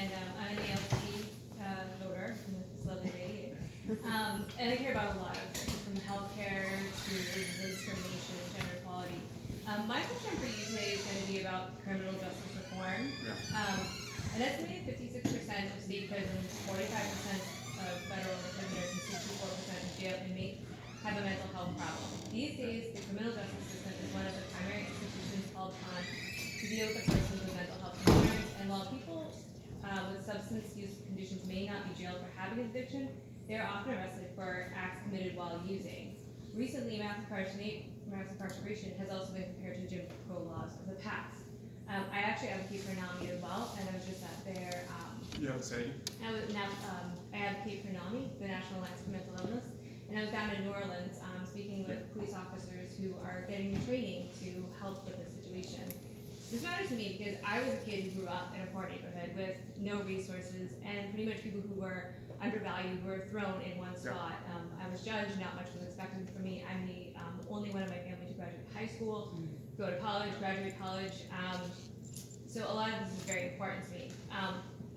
and I'm an ALC voter from this lovely lady. And I care about a lot of things, from healthcare to discrimination and gender equality. My question for you today is going to be about criminal justice reform. Yeah. An estimated 56% of state prisons, 45% of federal prisoners, and 64% of jail inmates have a mental health problem. These days, the criminal justice system is one of the primary institutions called upon to deal with the persons with mental health concerns. And while people with substance use conditions may not be jailed for having an addiction, they are often arrested for acts committed while using. Recently, mass incarceration has also been compared to Jim Crow laws of the past. I actually advocate for NAMI as well, and I was just at their. You have a say? I advocate for NAMI, the National Alliance for Mental Illness, and I was down in New Orleans speaking with police officers who are getting training to help with this situation. This matters to me because I was a kid who grew up in a poor neighborhood with no resources, and pretty much people who were undervalued were thrown in one spot. I was judged, not much was expected from me. I'm the only one in my family to graduate high school, go to college, graduate college. So a lot of this is very important to me.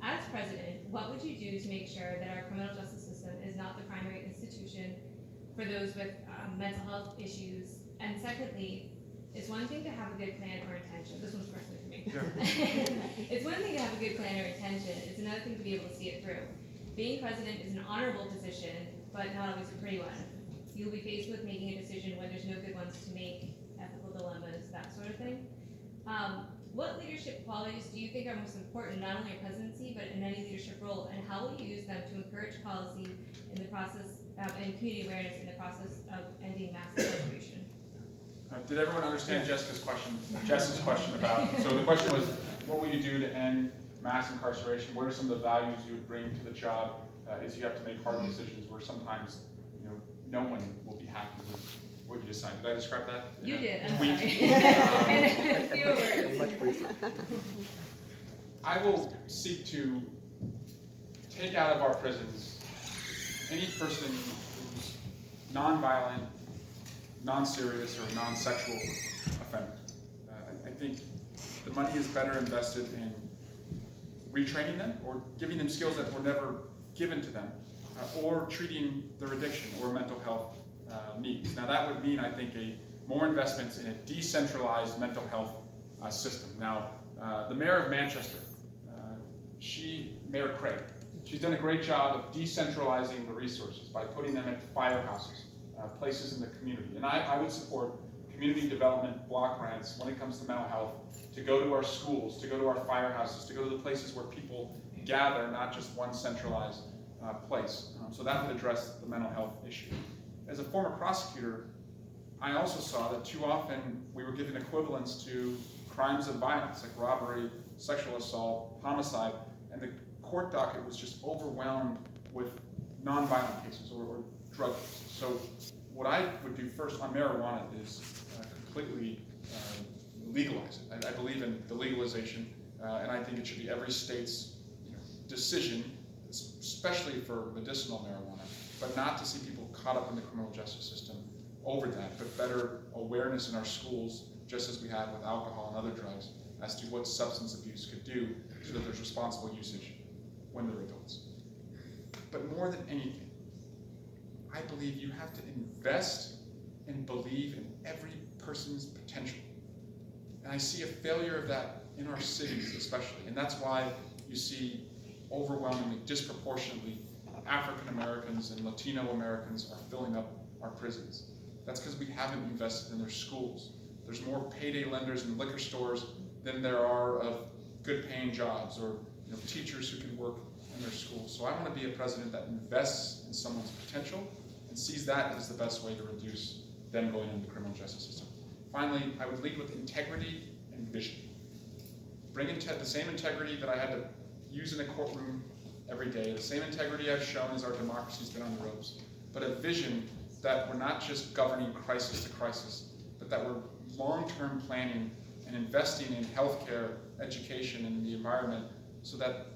As president, what would you do to make sure that our criminal justice system is not the primary institution for those with mental health issues? And secondly, it's one thing to have a good plan or intention. This one's personally for me. Yeah. It's one thing to have a good plan or intention. It's another thing to be able to see it through. Being president is an honorable position, but not always a pretty one. You'll be faced with making a decision when there's no good ones to make, ethical dilemmas, that sort of thing. What leadership qualities do you think are most important, not only in presidency, but in any leadership role, and how will you use them to encourage policy in the process, and community awareness in the process of ending mass incarceration? Did everyone understand Jessica's question? Jess's question about, so the question was, what will you do to end mass incarceration? What are some of the values you would bring to the job as you have to make hard decisions where sometimes, no one will be happy with what you decide. Did I describe that? You did, I'm tweet? sorry. I will seek to take out of our prisons any person who's non-violent, non-serious, or non-sexual offender. I think the money is better invested in retraining them or giving them skills that were never given to them, or treating their addiction or mental health needs. Now that would mean, I think, more investments in a decentralized mental health system. Now, the mayor of Manchester, Mayor Craig, she's done a great job of decentralizing the resources by putting them at firehouses, places in the community. And I would support community development block grants when it comes to mental health, to go to our schools, to go to our firehouses, to go to the places where people gather, not just one centralized place. So that would address the mental health issue. As a former prosecutor, I also saw that too often we were given equivalents to crimes of violence, like robbery, sexual assault, homicide, and the court docket was just overwhelmed with non-violent cases or drug cases. So what I would do first on marijuana is completely legalize it. I believe in the legalization, and I think it should be every state's decision, especially for medicinal marijuana, but not to see people caught up in the criminal justice system over that, but better awareness in our schools, just as we have with alcohol and other drugs, as to what substance abuse could do so that there's responsible usage when they're adults. But more than anything, I believe you have to invest and believe in every person's potential. And I see a failure of that in our cities especially, and that's why you see overwhelmingly, disproportionately, African Americans and Latino Americans are filling up our prisons. That's because we haven't invested in their schools. There's more payday lenders and liquor stores than there are of good paying jobs or teachers who can work in their schools. So I want to be a president that invests in someone's potential and sees that as the best way to reduce them going into the criminal justice system. Finally, I would lead with integrity and vision. Bring in the same integrity that I had to use in a courtroom every day, the same integrity I've shown as our democracy's been on the ropes, but a vision that we're not just governing crisis to crisis, but that we're long-term planning and investing in healthcare, education, and the environment so that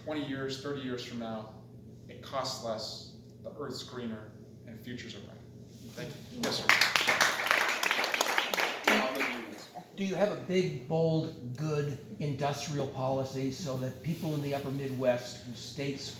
20 years, 30 years from now, it costs less, the earth's greener, and futures are brighter. Thank you. Yes, sir. do you have a big, bold, good industrial policy so that people in the upper Midwest, whose states